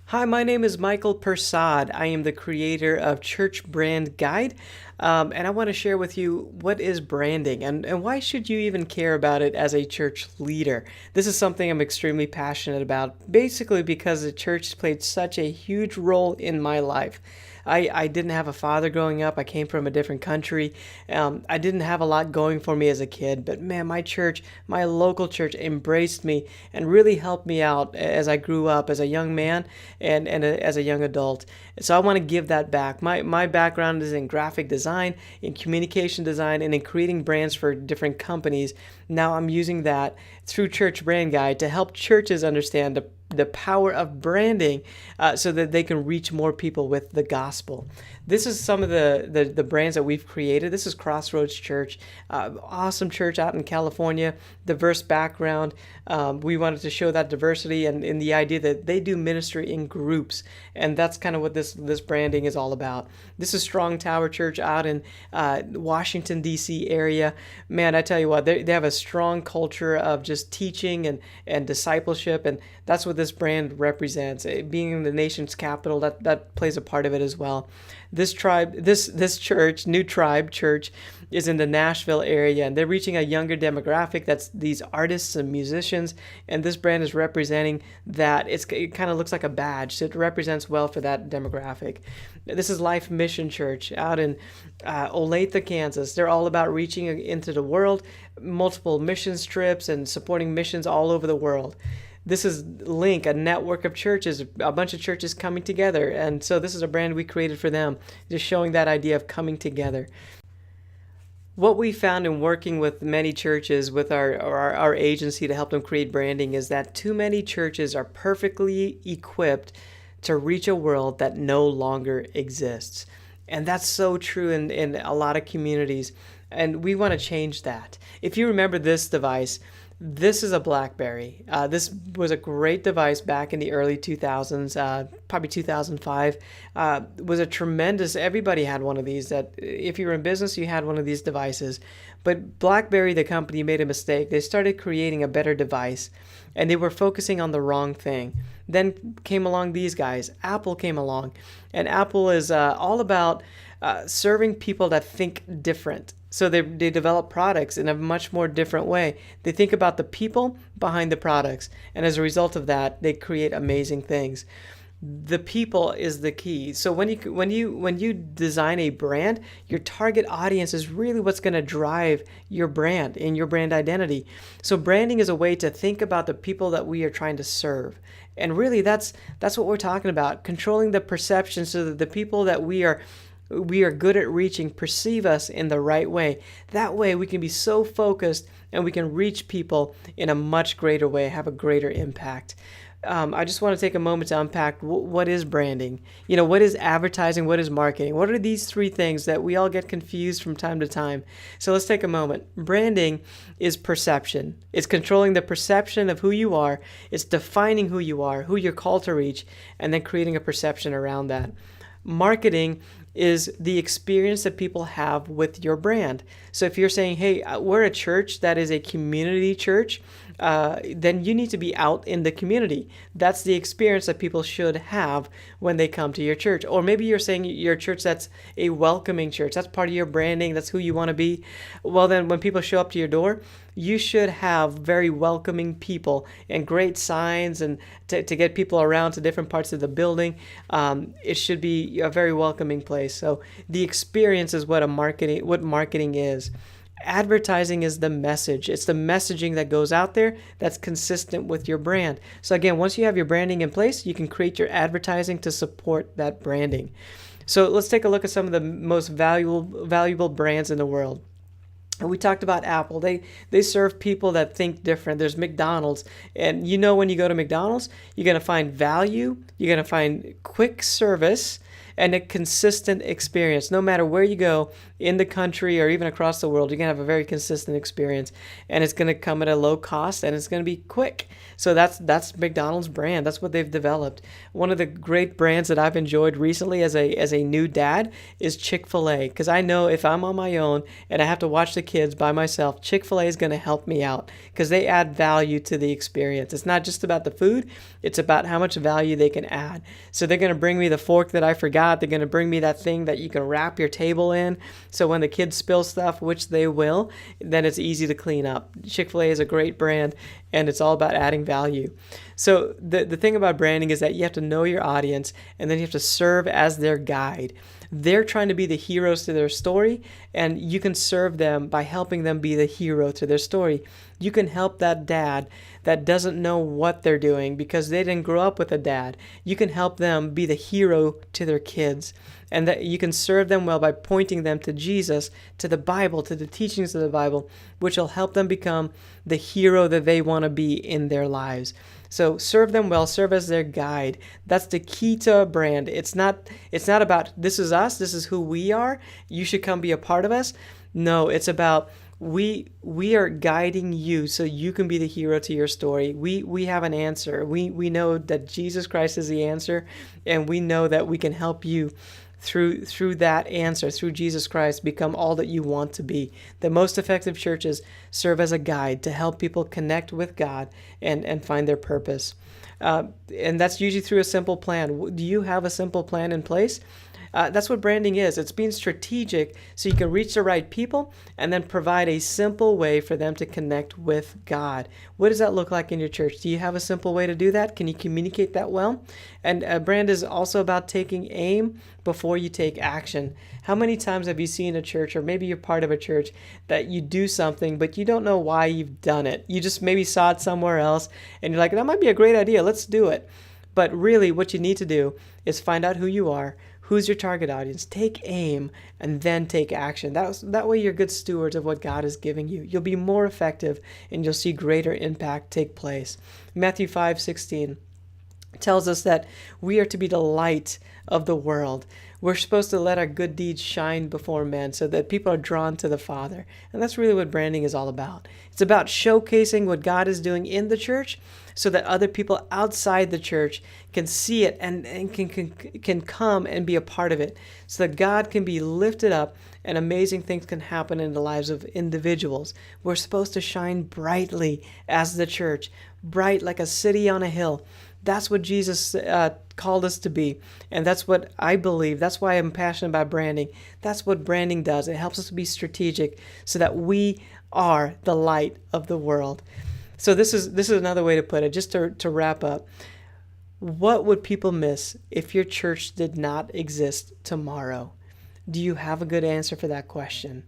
Hi, my name is Michael Persad. I am the creator of Church Brand Guide, and I want to share with you what is branding and why should you even care about it as a church leader. This is something I'm extremely passionate about, basically because the church played such a huge role in my life. I didn't have a father growing up. I came from a different country. I didn't have a lot going for me as a kid, but man, my church, my local church, embraced me and really helped me out as I grew up as a young man and as a young adult. So I want to give that back. My background is in graphic design, in communication design, and in creating brands for different companies. Now I'm using that through Church Brand Guide to help churches understand the power of branding so that they can reach more people with the gospel. This is some of the brands that we've created. This is Crossroads Church, awesome church out in California, diverse background. We wanted to show that diversity and in the idea that they do ministry in groups, and that's kind of what this branding is all about. This is Strong Tower Church out in Washington D.C. area. Man, I tell you what, they have a strong culture of just teaching and discipleship, and that's what this brand represents. Being in the nation's capital, that plays a part of it as well. This church, New Tribe Church, is in the Nashville area, and they're reaching a younger demographic. That's these artists and musicians, and this brand is representing that. It kind of looks like a badge, so it represents well for that demographic. This is Life Mission Church out in Olathe, Kansas. They're all about reaching into the world, multiple missions trips, and supporting missions all over the world. This is Link, a network of churches, a bunch of churches coming together. And so this is a brand we created for them, just showing that idea of coming together. What we found in working with many churches with our agency to help them create branding is that too many churches are perfectly equipped to reach a world that no longer exists. And that's so true in a lot of communities. And we want to change that. If you remember this device, this is a BlackBerry. This was a great device back in the early 2000s, probably 2005. Was a tremendous. Everybody had one of these. That if you were in business, you had one of these devices. But BlackBerry, the company, made a mistake. They started creating a better device, and they were focusing on the wrong thing. Then came along these guys. Apple came along, and Apple is all about serving people that think different. So they develop products in a much more different way. They think about the people behind the products, and as a result of that, they create amazing things. The people is the key. So when you design a brand, your target audience is really what's going to drive your brand and your brand identity. So branding is a way to think about the people that we are trying to serve. And really that's what we're talking about, controlling the perception so that the people that we are good at reaching perceive us in the right way. That way we can be so focused and we can reach people in a much greater way, have a greater impact. I just want to take a moment to unpack what is branding. What is advertising? What is marketing? What are these three things that we all get confused from time to time? So let's take a moment. Branding is perception. It's controlling the perception of who you are. It's defining who you are, who you're called to reach, and then creating a perception around that. Marketing is the experience that people have with your brand. So if you're saying, hey, we're a church that is a community church, then you need to be out in the community. That's the experience that people should have when they come to your church. Or maybe you're saying you're a church that's a welcoming church. That's part of your branding. That's who you want to be. Well, then when people show up to your door, you should have very welcoming people and great signs and to get people around to different parts of the building. It should be a very welcoming place. So the experience is what marketing is. Advertising is the message. It's the messaging that goes out there that's consistent with your brand. So again, once you have your branding in place, you can create your advertising to support that branding. So let's take a look at some of the most valuable brands in the world. And we talked about Apple. They serve people that think different. There's McDonald's. And when you go to McDonald's, you're going to find value. You're going to find quick service. and a consistent experience. No matter where you go in the country or even across the world, you're going to have a very consistent experience, and it's going to come at a low cost, and it's going to be quick. So that's McDonald's brand. That's what they've developed. One of the great brands that I've enjoyed recently as a new dad is Chick-fil-A, because I know if I'm on my own and I have to watch the kids by myself, Chick-fil-A is going to help me out because they add value to the experience. It's not just about the food, it's about how much value they can add. So they're going to bring me the fork that I forgot. They're going to bring me that thing that you can wrap your table in. So when the kids spill stuff, which they will, then it's easy to clean up. Chick-fil-A is a great brand, and it's all about adding value. So the thing about branding is that you have to know your audience, and then you have to serve as their guide. They're trying to be the heroes to their story, and you can serve them by helping them be the hero to their story. You can help that dad that doesn't know what they're doing because they didn't grow up with a dad. You can help them be the hero to their kids, and that you can serve them well by pointing them to Jesus, to the Bible, to the teachings of the Bible, which will help them become the hero that they want to be in their lives. So serve them well, serve as their guide. That's the key to a brand. It's not about this is us, this is who we are, you should come be a part of us. No, it's about we are guiding you so you can be the hero to your story. We have an answer. We know that Jesus Christ is the answer, and we know that we can help you through that answer, through Jesus Christ, become all that you want to be. The most effective churches serve as a guide to help people connect with God and find their purpose. And that's usually through a simple plan. Do you have a simple plan in place? That's what branding is. It's being strategic so you can reach the right people and then provide a simple way for them to connect with God. What does that look like in your church? Do you have a simple way to do that? Can you communicate that well? And a brand is also about taking aim before you take action. How many times have you seen a church, or maybe you're part of a church, that you do something, but you don't know why you've done it? You just maybe saw it somewhere else, and you're like, that might be a great idea. Let's do it. But really, what you need to do is find out who you are, who's your target audience, take aim, and then take action. That way you're good stewards of what God is giving you. You'll be more effective, and you'll see greater impact take place. Matthew 5:16 tells us that we are to be the light of the world. We're supposed to let our good deeds shine before men so that people are drawn to the Father. And that's really what branding is all about. It's about showcasing what God is doing in the church so that other people outside the church can see it and can come and be a part of it, so that God can be lifted up and amazing things can happen in the lives of individuals. We're supposed to shine brightly as the church, bright like a city on a hill. That's what Jesus called us to be. And that's what I believe. That's why I'm passionate about branding. That's what branding does. It helps us to be strategic so that we are the light of the world. So this is another way to put it, just to wrap up. What would people miss if your church did not exist tomorrow? Do you have a good answer for that question?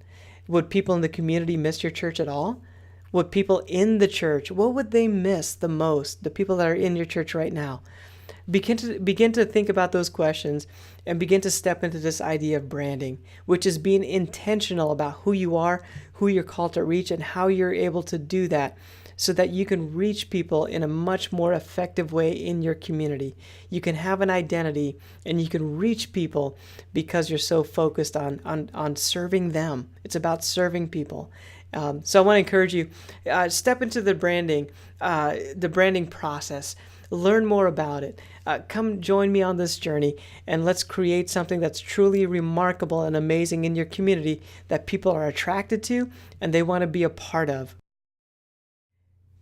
Would people in the community miss your church at all? Would people in the church, what would they miss the most? The people that are in your church right now. Begin to think about those questions and begin to step into this idea of branding, which is being intentional about who you are, who you're called to reach, and how you're able to do that so that you can reach people in a much more effective way in your community. You can have an identity and you can reach people because you're so focused on serving them. It's about serving people. So I want to encourage you, step into the branding process. Learn more about it. Come join me on this journey, and let's create something that's truly remarkable and amazing in your community that people are attracted to and they want to be a part of.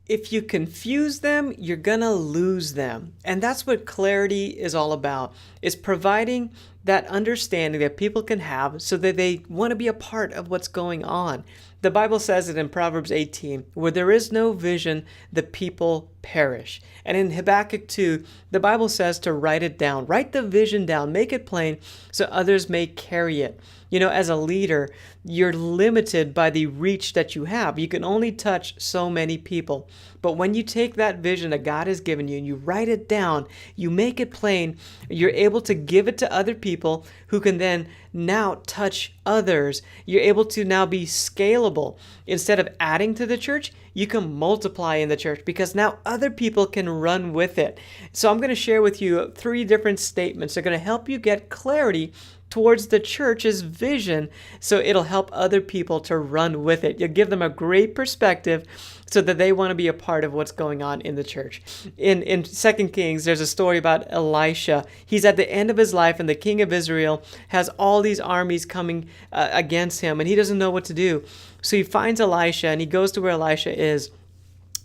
If you confuse them, you're gonna lose them. And that's what clarity is all about. It's providing that understanding that people can have so that they want to be a part of what's going on. The Bible says it in Proverbs 18, where there is no vision, the people perish. And in Habakkuk 2, the Bible says to write it down. Write the vision down, make it plain so others may carry it. You know, as a leader, you're limited by the reach that you have. You can only touch so many people. But when you take that vision that God has given you and you write it down, you make it plain, you're able to give it to other people people who can then now touch others. You're able to now be scalable. Instead of adding to the church, you can multiply in the church because now other people can run with it. So I'm going to share with you 3 different statements that are going to help you get clarity towards the church's vision, so it'll help other people to run with it. You'll give them a great perspective so that they want to be a part of what's going on in the church. In 2 Kings, there's a story about Elisha. He's at the end of his life, and the king of Israel has all these armies coming against him, and he doesn't know what to do. So he finds Elisha, and he goes to where Elisha is.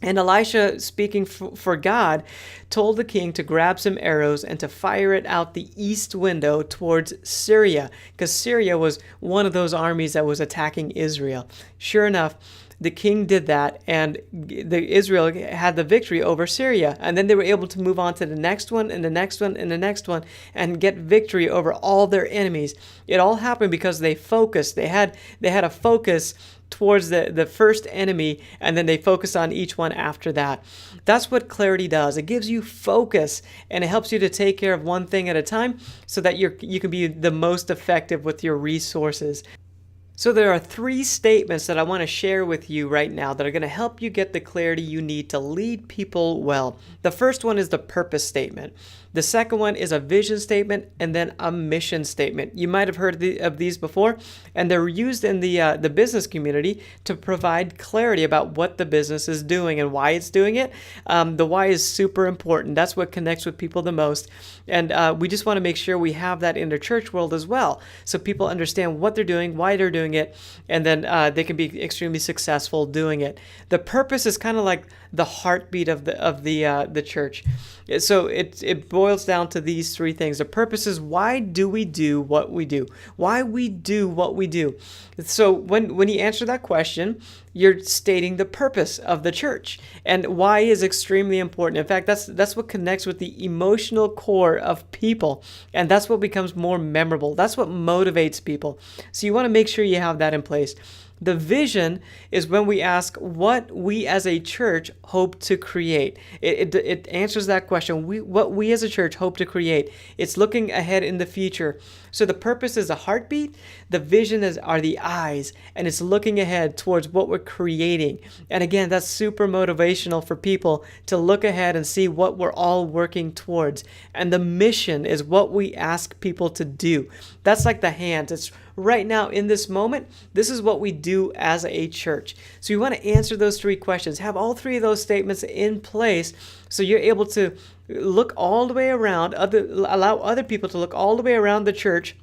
And Elisha, speaking for God, told the king to grab some arrows and to fire it out the east window towards Syria, because Syria was one of those armies that was attacking Israel. Sure enough, the king did that, and Israel had the victory over Syria. And then they were able to move on to the next one, and the next one, and the next one, and get victory over all their enemies. It all happened because they focused. They had a focus towards the first enemy, and then they focus on each one after that. That's what clarity does. It gives you focus, and it helps you to take care of one thing at a time so that you can be the most effective with your resources. So there are 3 statements that I want to share with you right now that are going to help you get the clarity you need to lead people well. The first one is the purpose statement. The second one is a vision statement, and then a mission statement. You might have heard of these before, and they're used in the business community to provide clarity about what the business is doing and why it's doing it. The why is super important. That's what connects with people the most, and we just want to make sure we have that in the church world as well, so people understand what they're doing, why they're doing it, and then they can be extremely successful doing it. The purpose is kind of like the heartbeat of the church. So it boils down to these 3 things. The purpose is, why do we do what we do? Why we do what we do. So when you answer that question, you're stating the purpose of the church, and why is extremely important. In fact, that's what connects with the emotional core of people, and that's what becomes more memorable. That's what motivates people. So you want to make sure you have that in place. The vision is when we ask what we as a church hope to create. It answers that question. What we as a church hope to create. It's looking ahead in the future. So the purpose is a heartbeat. The vision are the eyes, and it's looking ahead towards what we're creating. And again, that's super motivational for people to look ahead and see what we're all working towards. And the mission is what we ask people to do. That's like the hands. It's right now in this moment, this is what we do as a church. So you want to answer those 3 questions. Have all 3 of those statements in place so you're able to look all the way around, allow other people to look all the way around the church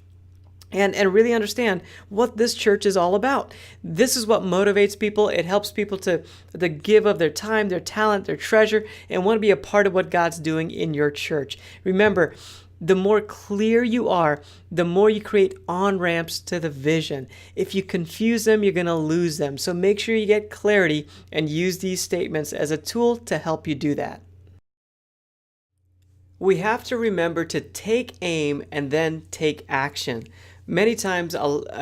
and really understand what this church is all about. This is what motivates people. It helps people to give of their time, their talent, their treasure, and want to be a part of what God's doing in your church. Remember, the more clear you are, the more you create on-ramps to the vision. If you confuse them, you're going to lose them. So make sure you get clarity and use these statements as a tool to help you do that. We have to remember to take aim and then take action. Many times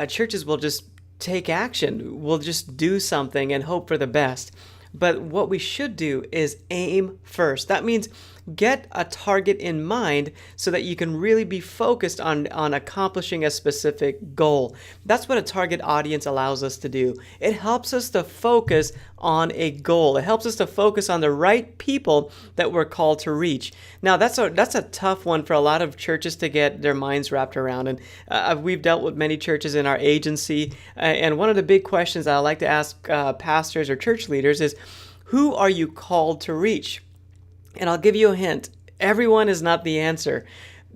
churches will just take action. We'll just do something and hope for the best. But what we should do is aim first. That means get a target in mind so that you can really be focused on accomplishing a specific goal. That's what a target audience allows us to do. It helps us to focus on a goal. It helps us to focus on the right people that we're called to reach. Now, that's a tough one for a lot of churches to get their minds wrapped around. And we've dealt with many churches in our agency. And one of the big questions I like to ask pastors or church leaders is, who are you called to reach? And I'll give you a hint. Everyone is not the answer.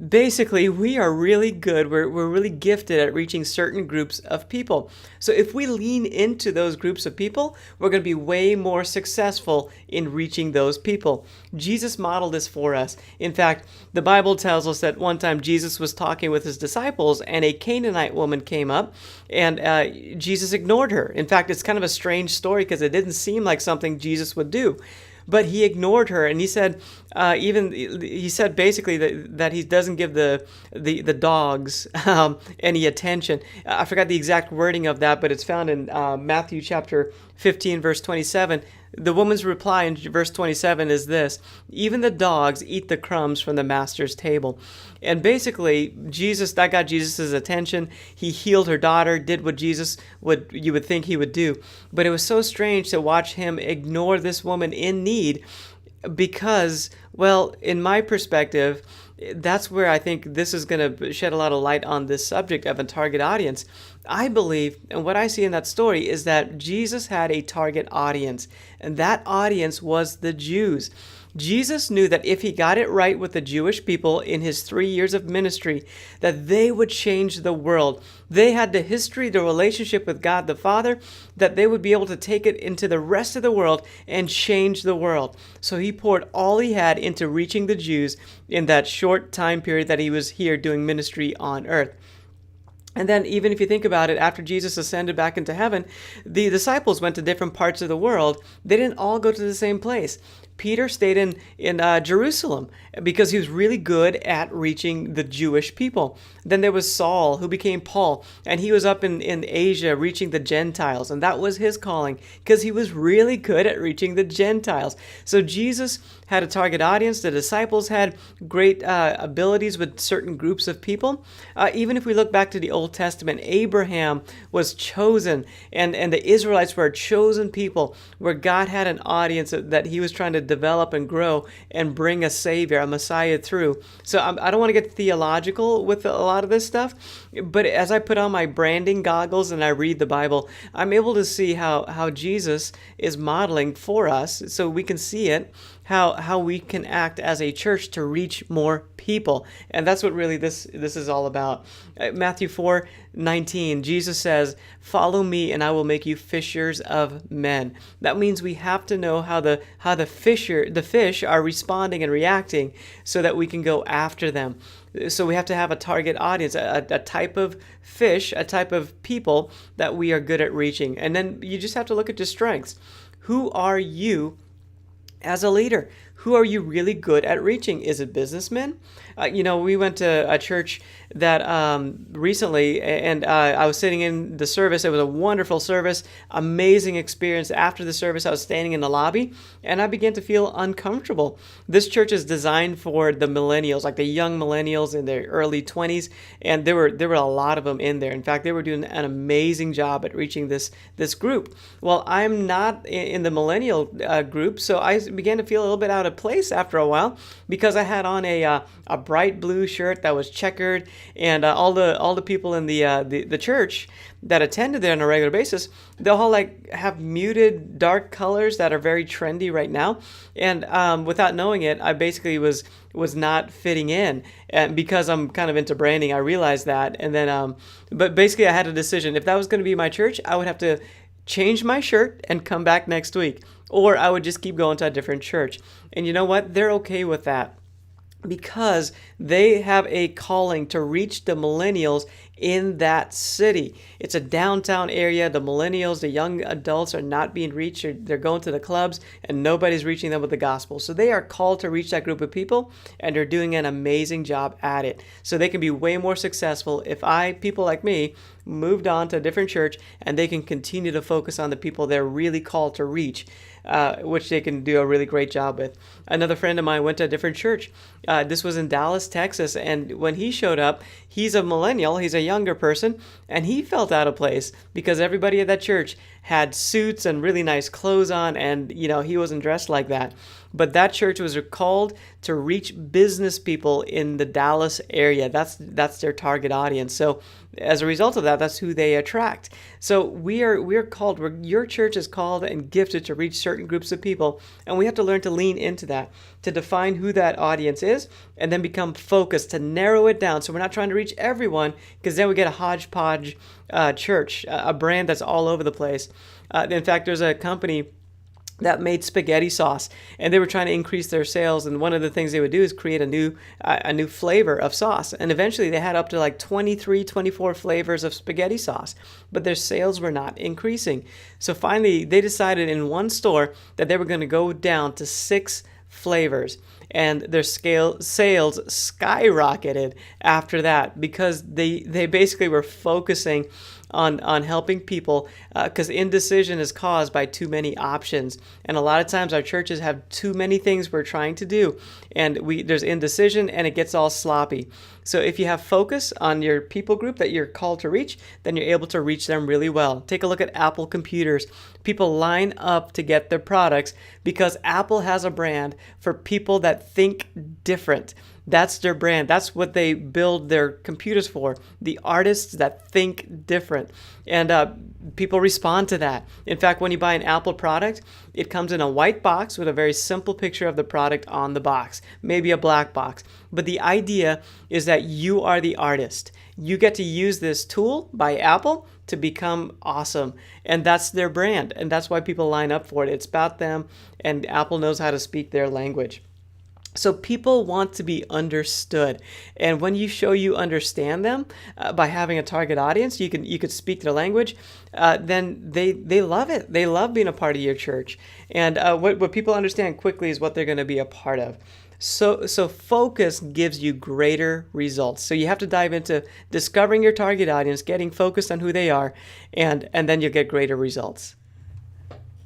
Basically, we are really good. We're really gifted at reaching certain groups of people. So if we lean into those groups of people, we're going to be way more successful in reaching those people. Jesus modeled this for us. In fact, the Bible tells us that one time Jesus was talking with his disciples, and a Canaanite woman came up, and Jesus ignored her. In fact, it's kind of a strange story because it didn't seem like something Jesus would do. But he ignored her, and he said, basically that he doesn't give the dogs any attention. I forgot the exact wording of that, but it's found in Matthew chapter 15, verse 27. The woman's reply in verse 27 is this: even the dogs eat the crumbs from the master's table. And basically, that got Jesus' attention. He healed her daughter, did what you would think he would do. But it was so strange to watch him ignore this woman in need because, well, in my perspective, that's where I think this is going to shed a lot of light on this subject of a target audience. I believe, and what I see in that story is that Jesus had a target audience, and that audience was the Jews. Jesus knew that if he got it right with the Jewish people in his 3 years of ministry, that they would change the world. They had the history, the relationship with God the Father, that they would be able to take it into the rest of the world and change the world. So he poured all he had into reaching the Jews in that short time period that he was here doing ministry on earth. And then even if you think about it, after Jesus ascended back into heaven, the disciples went to different parts of the world. They didn't all go to the same place. Peter stayed in Jerusalem because he was really good at reaching the Jewish people. Then there was Saul, who became Paul, and he was up in Asia reaching the Gentiles, and that was his calling because he was really good at reaching the Gentiles. So Jesus had a target audience. The disciples had great abilities with certain groups of people. Even if we look back to the Old Testament, Abraham was chosen, and the Israelites were a chosen people where God had an audience that he was trying to develop and grow and bring a Savior, a Messiah through. So I don't want to get theological with a lot of this stuff, but as I put on my branding goggles and I read the Bible, I'm able to see how Jesus is modeling for us so we can see it, how we can act as a church to reach more people. And that's what really this is all about. Matthew 4:19, Jesus says, "Follow me and I will make you fishers of men." That means we have to know how the fish are responding and reacting so that we can go after them. So we have to have a target audience, a type of fish, a type of people that we are good at reaching. And then you just have to look at your strengths. Who are you as a leader? Who are you really good at reaching? Is it businessmen? We went to a church that recently, and I was sitting in the service. It was a wonderful service, amazing experience. After the service, I was standing in the lobby, and I began to feel uncomfortable. This church is designed for the millennials, like the young millennials in their early 20s, and there were a lot of them in there. In fact, they were doing an amazing job at reaching this group. Well, I'm not in the millennial group, so I began to feel a little bit out of place after a while because I had on a bright blue shirt that was checkered, and all the people in the church that attended there on a regular basis, they'll all like have muted dark colors that are very trendy right now, and without knowing it, I basically was not fitting in, and because I'm kind of into branding, I realized that, and then but basically I had a decision. If that was going to be my church, I would have to change my shirt and come back next week, or I would just keep going to a different church. And you know what? They're okay with that because they have a calling to reach the millennials in that city. It's a downtown area. The millennials, the young adults, are not being reached. They're going to the clubs and nobody's reaching them with the gospel. So they are called to reach that group of people, and they're doing an amazing job at it. So they can be way more successful if people like me, moved on to a different church, and they can continue to focus on the people they're really called to reach, which they can do a really great job with. Another friend of mine went to a different church. This was in Dallas, Texas, and when he showed up, he's a millennial, he's a younger person, and he felt out of place because everybody at that church had suits and really nice clothes on, and he wasn't dressed like that. But that church was called to reach business people in the Dallas area. That's their target audience. So as a result of that, that's who they attract. So we're called. Your church is called and gifted to reach certain groups of people, and we have to learn to lean into that, to define who that audience is, and then become focused to narrow it down. So we're not trying to reach everyone, because then we get a hodgepodge church, a brand that's all over the place. In fact, there's a company that made spaghetti sauce, and they were trying to increase their sales, and one of the things they would do is create a new flavor of sauce, and eventually they had up to like 23, 24 flavors of spaghetti sauce, but their sales were not increasing. So finally they decided in one store that they were going to go down to 6 flavors. and their sales skyrocketed after that because they basically were focusing on helping people, because indecision is caused by too many options, and a lot of times our churches have too many things we're trying to do, and there's indecision and it gets all sloppy. So if you have focus on your people group that you're called to reach, then you're able to reach them really well. Take a look at Apple computers. People line up to get their products because Apple has a brand for people that think different. That's their brand. That's what they build their computers for. The artists that think different. And people respond to that. In fact, when you buy an Apple product, it comes in a white box with a very simple picture of the product on the box, maybe a black box. But the idea is that you are the artist. You get to use this tool by Apple to become awesome. And that's their brand. And that's why people line up for it. It's about them, and Apple knows how to speak their language. So people want to be understood, and when you show you understand them by having a target audience, you could speak their language. Then they love it. They love being a part of your church, and what people understand quickly is what they're going to be a part of. So focus gives you greater results. So you have to dive into discovering your target audience, getting focused on who they are, and then you'll get greater results.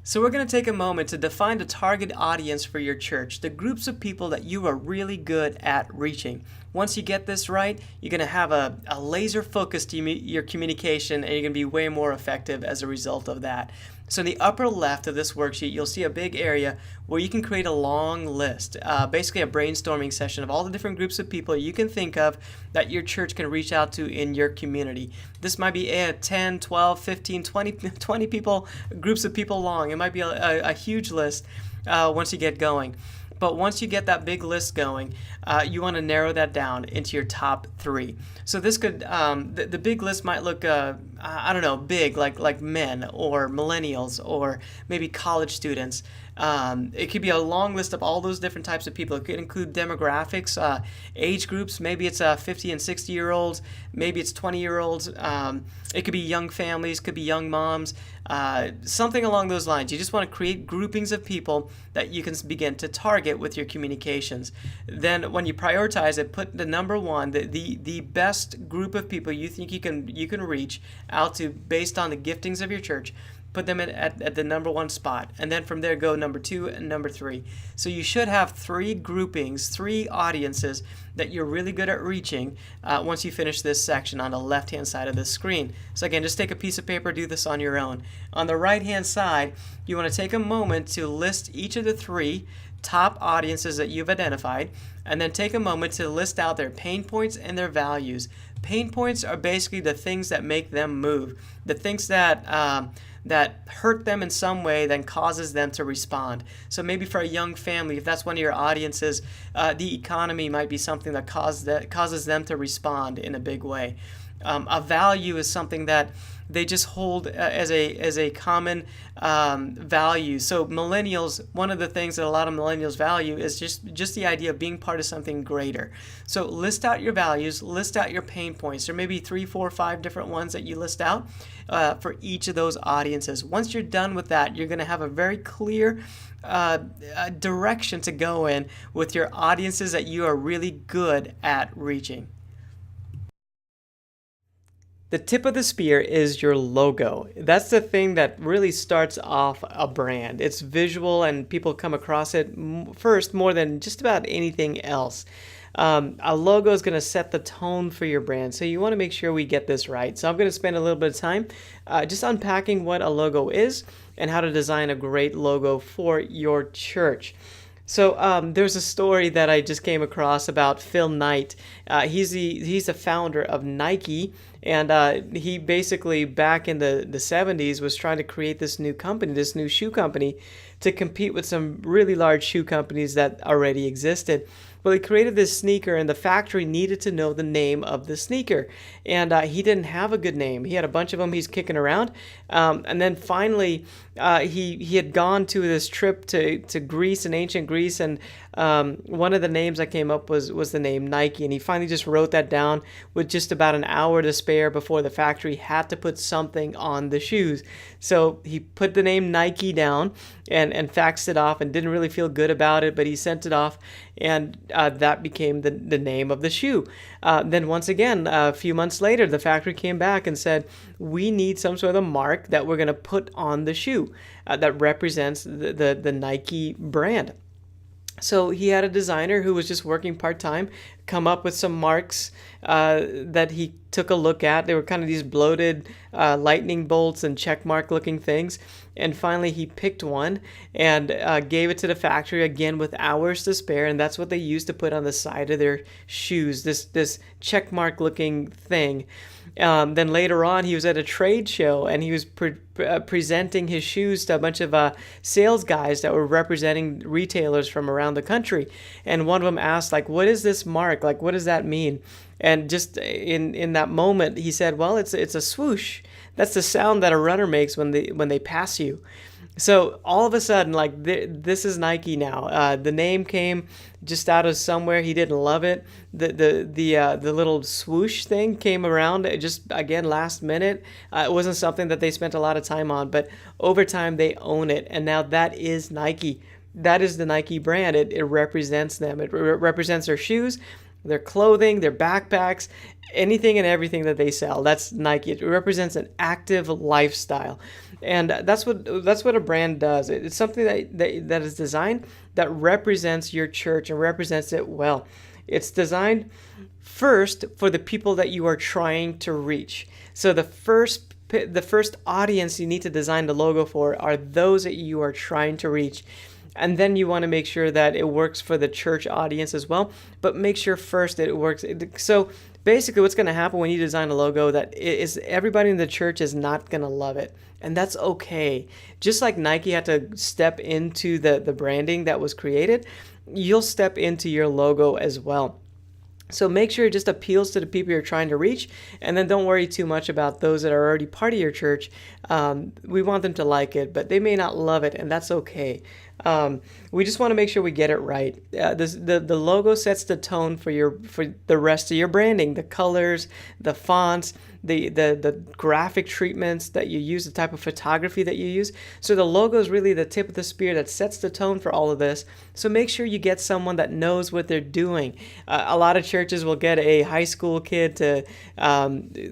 So we're going to take a moment to define the target audience for your church, the groups of people that you are really good at reaching. Once you get this right, you're going to have a laser focus to your communication, and you're going to be way more effective as a result of that. So in the upper left of this worksheet, you'll see a big area where you can create a long list, basically a brainstorming session of all the different groups of people you can think of that your church can reach out to in your community. This might be 10, 12, 15, 20 people, groups of people long. It might be a huge list once you get going. But once you get that big list going, you want to narrow that down into your top 3. So this could, the big list might look, I don't know, big, like men or millennials or maybe college students. It could be a long list of all those different types of people. It could include demographics, age groups. Maybe it's 50 and 60-year-olds. Maybe it's 20-year-olds. It could be young families. Could be young moms. Something along those lines. You just want to create groupings of people that you can begin to target with your communications. Then when you prioritize it, put the number 1, the best group of people you think you can reach out to based on the giftings of your church. Put them at the number 1 spot, and then from there go number 2 and number 3. So you should have 3 groupings, 3 audiences that you're really good at reaching once you finish this section on the left-hand side of the screen. So again, just take a piece of paper, do this on your own. On the right-hand side, you want to take a moment to list each of the 3 top audiences that you've identified, and then take a moment to list out their pain points and their values. Pain points are basically the things that make them move, the things that hurt them in some way, then causes them to respond. So maybe for a young family, if that's one of your audiences, the economy might be something that causes them to respond in a big way. A value is something that they just hold as a common value. So millennials, one of the things that a lot of millennials value is just the idea of being part of something greater. So list out your values, list out your pain points. There may be 3, 4, 5 different ones that you list out for each of those audiences. Once you're done with that, you're going to have a very clear direction to go in with your audiences that you are really good at reaching. The tip of the spear is your logo. That's the thing that really starts off a brand. It's visual, and people come across it first more than just about anything else. A logo is going to set the tone for your brand, so you want to make sure we get this right. So I'm going to spend a little bit of time just unpacking what a logo is and how to design a great logo for your church. So there's a story that I just came across about Phil Knight. He's the founder of Nike, and he basically back in the 70s was trying to create this new company, this new shoe company, to compete with some really large shoe companies that already existed. Well, he created this sneaker, and the factory needed to know the name of the sneaker. And he didn't have a good name. He had a bunch of them he's kicking around. And then finally, he had gone to this trip to Greece, in ancient Greece, and One of the names that came up was the name Nike, and he finally just wrote that down with just about an hour to spare before the factory had to put something on the shoes. So he put the name Nike down and faxed it off and didn't really feel good about it, but he sent it off, and that became the name of the shoe. Then once again, a few months later, the factory came back and said, we need some sort of mark that we're going to put on the shoe that represents the Nike brand. So he had a designer who was just working part-time come up with some marks that he took a look at. They were kind of these bloated lightning bolts and check mark looking things. And finally he picked one and gave it to the factory again with hours to spare. And that's what they used to put on the side of their shoes, this check mark looking thing. Then later on, he was at a trade show and he was presenting his shoes to a bunch of sales guys that were representing retailers from around the country. And one of them asked, like, what is this mark? Like, what does that mean? And just in that moment, he said, well, it's a swoosh. That's the sound that a runner makes when they pass you. So all of a sudden, like this is Nike now. The name came just out of somewhere. He didn't love it. The little swoosh thing came around just again last minute. It wasn't something that they spent a lot of time on, but over time they own it, and now that is Nike. That is the Nike brand. It represents them. It represents their shoes, their clothing, their backpacks, anything and everything that they sell. That's Nike. It represents an active lifestyle. And that's what a brand does. It's something that is designed that represents your church and represents it well. It's designed first for the people that you are trying to reach. So the first audience you need to design the logo for are those that you are trying to reach. And then you want to make sure that it works for the church audience as well, but make sure first that it works. So basically what's going to happen when you design a logo that is everybody in the church is not going to love it. And that's okay. Just like Nike had to step into the branding that was created, you'll step into your logo as well. So make sure it just appeals to the people you're trying to reach, and then don't worry too much about those that are already part of your church. We want them to like it, but they may not love it, and that's okay. We just want to make sure we get it right. The logo sets the tone for the rest of your branding, the colors, the fonts, the graphic treatments that you use, the type of photography that you use. So the logo is really the tip of the spear that sets the tone for all of this. So make sure you get someone that knows what they're doing. A lot of churches will get a high school kid to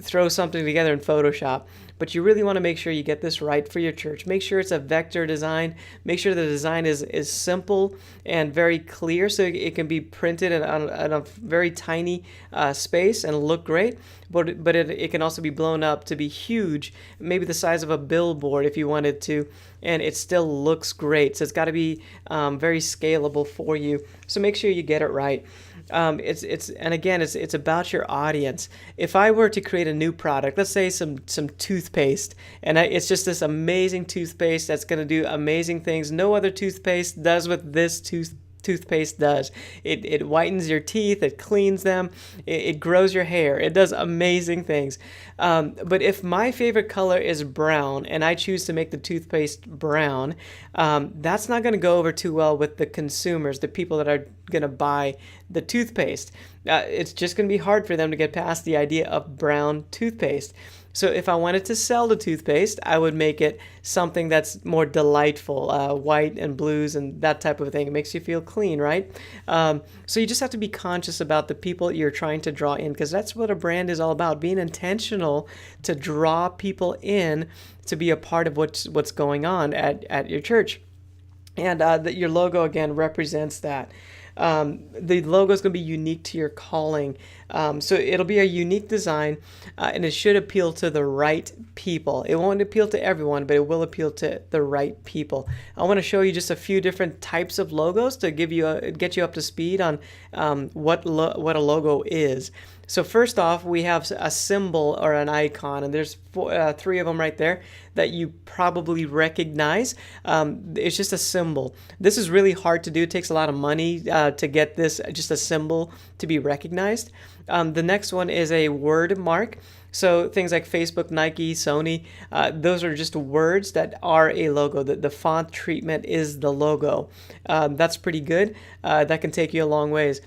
throw something together in Photoshop. But you really want to make sure you get this right for your church. Make sure it's a vector design. Make sure the design is simple and very clear so it can be printed on a very tiny space and look great. But it can also be blown up to be huge, maybe the size of a billboard if you wanted to, and it still looks great. So it's got to be very scalable for you. So make sure you get it right. It's about your audience. If I were to create a new product, let's say some toothpaste, and it's just this amazing toothpaste that's going to do amazing things no other toothpaste does what this toothpaste does. It whitens your teeth, it cleans them, it grows your hair, it does amazing things. But if my favorite color is brown and I choose to make the toothpaste brown, that's not going to go over too well with the consumers, the people that are going to buy the toothpaste. It's just going to be hard for them to get past the idea of brown toothpaste. So if I wanted to sell the toothpaste, I would make it something that's more delightful, white and blues and that type of thing. It makes you feel clean, right? So you just have to be conscious about the people you're trying to draw in, because that's what a brand is all about, being intentional to draw people in to be a part of what's going on at your church. And your logo, again, represents that. The logo is going to be unique to your calling. So it'll be a unique design, and it should appeal to the right people. It won't appeal to everyone, but it will appeal to the right people. I want to show you just a few different types of logos to get you up to speed on what a logo is. So first off, we have a symbol or an icon, and there's three of them right there that you probably recognize. It's just a symbol. This is really hard to do. It takes a lot of money to get this, just a symbol to be recognized. The next one is a word mark. So things like Facebook, Nike, Sony, those are just words that are a logo. The font treatment is the logo. That's pretty good. That can take you a long ways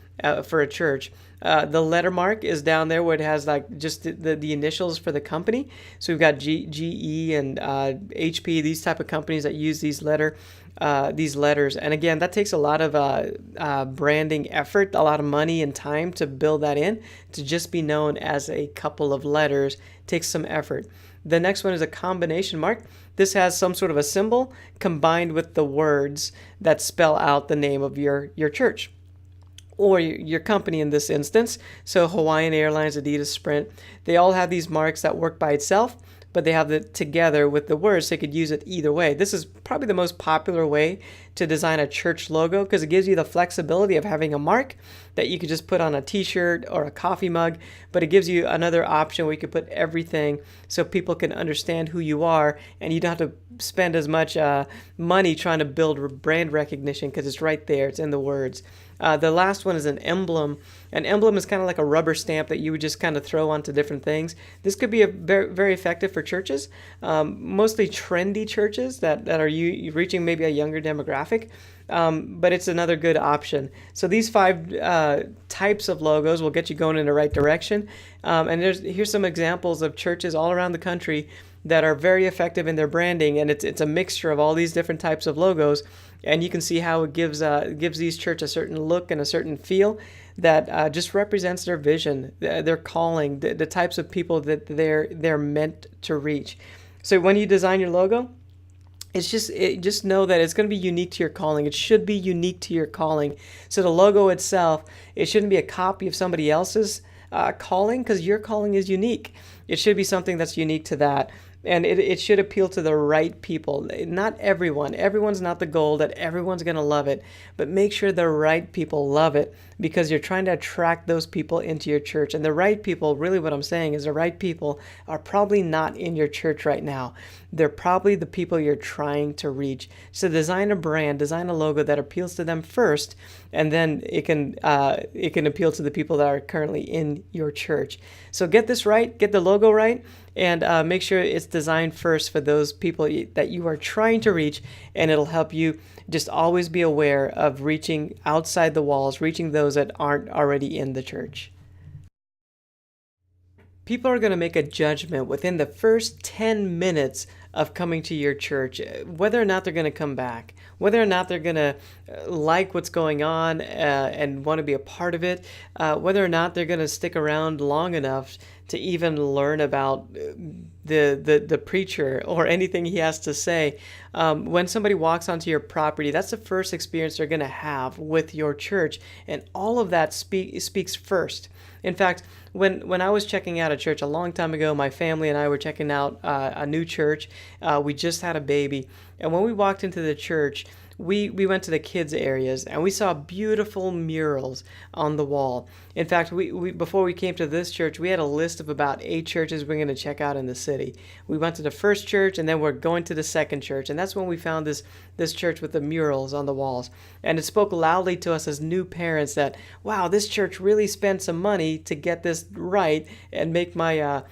for a church. The letter mark is down there where it has like just the initials for the company. So we've got GE and HP, these type of companies that use these letters. And again, that takes a lot of branding effort, a lot of money and time to build that in. To just be known as a couple of letters takes some effort. The next one is a combination mark. This has some sort of a symbol combined with the words that spell out the name of your church or your company in this instance. So Hawaiian Airlines, Adidas, Sprint, they all have these marks that work by itself, but they have it together with the words, so you could use it either way. This is probably the most popular way to design a church logo because it gives you the flexibility of having a mark that you could just put on a t-shirt or a coffee mug, but it gives you another option where you could put everything so people can understand who you are and you don't have to spend as much money trying to build brand recognition because it's right there, it's in the words. The last one is an emblem. An emblem is kind of like a rubber stamp that you would just kind of throw onto different things. This could be very, very effective for churches, mostly trendy churches that are reaching maybe a younger demographic, but it's another good option. So these 5 types of logos will get you going in the right direction. And here's some examples of churches all around the country that are very effective in their branding, and it's a mixture of all these different types of logos. And you can see how it gives these churches a certain look and a certain feel that just represents their vision, their calling, the types of people that they're meant to reach. So when you design your logo, just know that it's going to be unique to your calling. It should be unique to your calling. So the logo itself, it shouldn't be a copy of somebody else's calling because your calling is unique. It should be something that's unique to that. And it should appeal to the right people. Not everyone. Everyone's not the goal that everyone's going to love it. But make sure the right people love it because you're trying to attract those people into your church. And the right people, really what I'm saying is the right people are probably not in your church right now. They're probably the people you're trying to reach. So design a brand, design a logo that appeals to them first, and then it can appeal to the people that are currently in your church. So get this right, get the logo right, and make sure it's designed first for those people that you are trying to reach, and it'll help you just always be aware of reaching outside the walls, reaching those that aren't already in the church. People are going to make a judgment within the first 10 minutes of coming to your church, whether or not they're going to come back, whether or not they're going to like what's going on and want to be a part of it, whether or not they're going to stick around long enough to even learn about the preacher or anything he has to say. When somebody walks onto your property, that's the first experience they're going to have with your church, and all of that speaks first. In fact, when I was checking out a church a long time ago, my family and I were checking out a new church. We just had a baby. And when we walked into the church, we went to the kids areas and we saw beautiful murals on the wall. In fact, we before we came to this church, we had a list of about 8 churches we're going to check out in the city. We went to the first church and then we're going to the second church. And that's when we found this church with the murals on the walls. And it spoke loudly to us as new parents that, wow, this church really spent some money to get this right and make my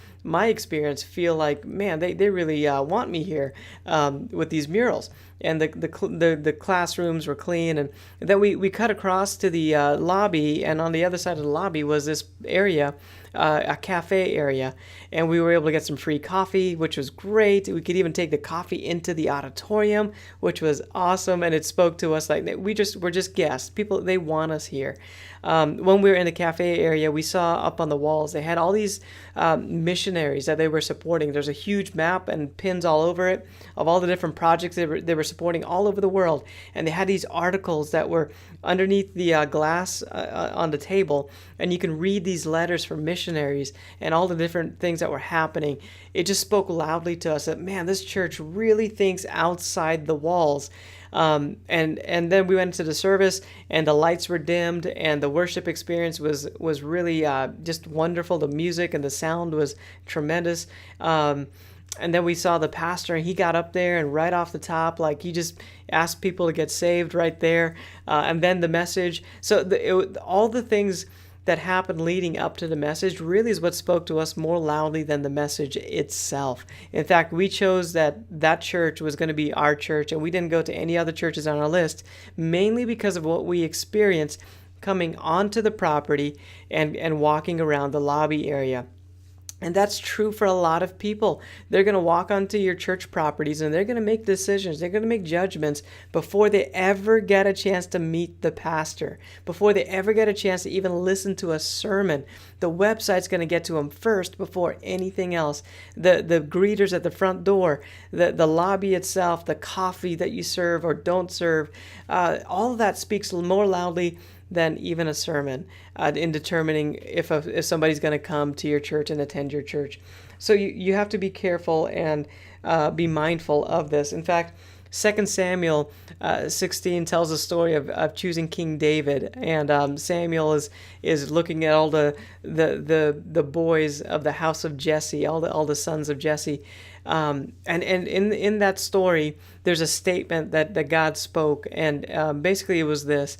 experience feel like, man, they really want me here with these murals. And the classrooms were clean. And then we cut across to the lobby, and on the other side of the lobby was this area, a cafe area, and we were able to get some free coffee, which was great. We could even take the coffee into the auditorium, which was awesome, and it spoke to us like we're just guests. People, they want us here. When we were in the cafe area, we saw up on the walls, they had all these missionaries that they were supporting. There's a huge map and pins all over it of all the different projects they were supporting all over the world. And they had these articles that were underneath the glass on the table, and you can read these letters from missionaries and all the different things that were happening. It just spoke loudly to us that, man, this church really thinks outside the walls. And then we went into the service, and the lights were dimmed, and the worship experience was really just wonderful. The music and the sound was tremendous. And then we saw the pastor, and he got up there, and right off the top, like he just asked people to get saved right there. And then the message. So all the things that happened leading up to the message really is what spoke to us more loudly than the message itself. In fact, we chose that church was going to be our church, and we didn't go to any other churches on our list, mainly because of what we experienced coming onto the property and walking around the lobby area. And that's true for a lot of people. They're going to walk onto your church properties and they're going to make decisions. They're going to make judgments before they ever get a chance to meet the pastor, before they ever get a chance to even listen to a sermon. The website's going to get to them first before anything else. The greeters at the front door, the lobby itself, the coffee that you serve or don't serve, all of that speaks more loudly than even a sermon in determining if somebody's going to come to your church and attend your church. So you have to be careful and be mindful of this. In fact, 2 Samuel 16 tells a story of choosing King David, and Samuel is looking at all the boys of the house of Jesse, all the sons of Jesse. And in that story, there's a statement that God spoke, and basically it was this.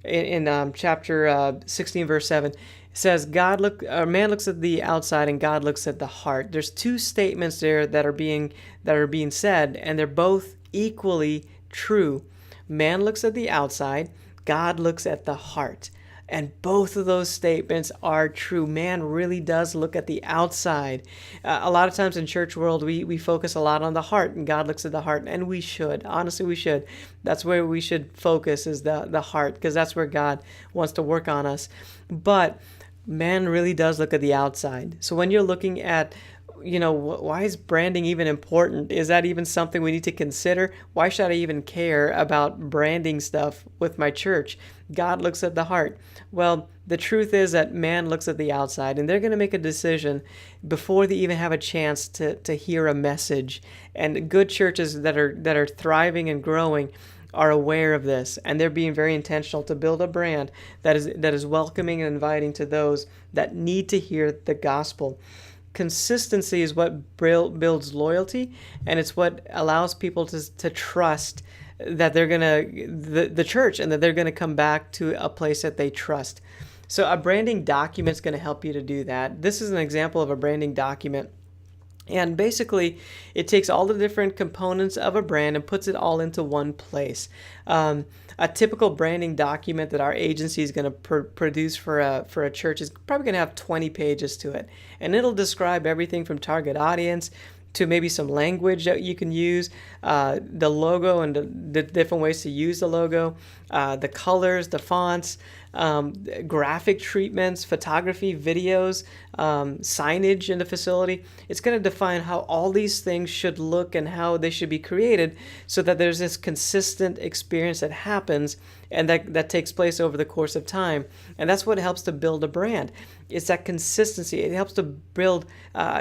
In chapter 16, verse 7, it says, man looks at the outside and God looks at the heart. There's two statements there that are being said, and they're both equally true. Man looks at the outside, God looks at the heart. And both of those statements are true. Man really does look at the outside. A lot of times in church world, we focus a lot on the heart, and God looks at the heart, and we should. Honestly, we should. That's where we should focus, is the heart, because that's where God wants to work on us. But man really does look at the outside. So when you're looking at, why is branding even important? Is that even something we need to consider? Why should I even care about branding stuff with my church? God looks at the heart. Well, the truth is that man looks at the outside, and they're going to make a decision before they even have a chance to hear a message. And good churches that are thriving and growing are aware of this, and they're being very intentional to build a brand that is welcoming and inviting to those that need to hear the gospel. Consistency is what builds loyalty, and it's what allows people to trust that they're gonna the church, and that they're gonna come back to a place that they trust. So a branding document is going to help you to do that. This is an example of a branding document. And basically, it takes all the different components of a brand and puts it all into one place. A typical branding document that our agency is going to produce for a church is probably going to have 20 pages to it. And it'll describe everything from target audience to maybe some language that you can use, the logo and the different ways to use the logo, the colors, the fonts, graphic treatments, photography, videos, signage in the facility. It's going to define how all these things should look and how they should be created so that there's this consistent experience that happens and that takes place over the course of time. And that's what helps to build a brand. It's that consistency. It helps to build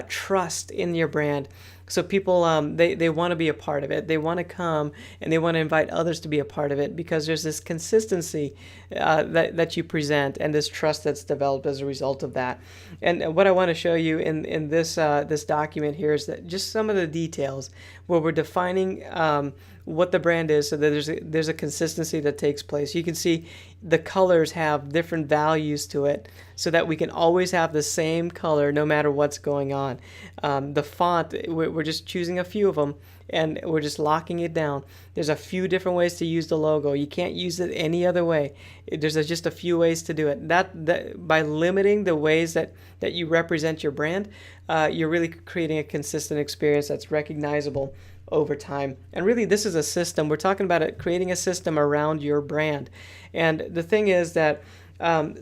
trust in your brand. So people, they want to be a part of it. They want to come and they want to invite others to be a part of it because there's this consistency that you present and this trust that's developed as a result of that. And what I want to show you in this document here is that just some of the details where we're defining what the brand is, so that there's a consistency that takes place. You can see the colors have different values to it, so that we can always have the same color no matter what's going on. The font, we're just choosing a few of them, and we're just locking it down. There's a few different ways to use the logo. You can't use it any other way. There's just a few ways to do it. That by limiting the ways that you represent your brand, you're really creating a consistent experience that's recognizable over time. And really, this is a system. We're talking about it, creating a system around your brand. And the thing is that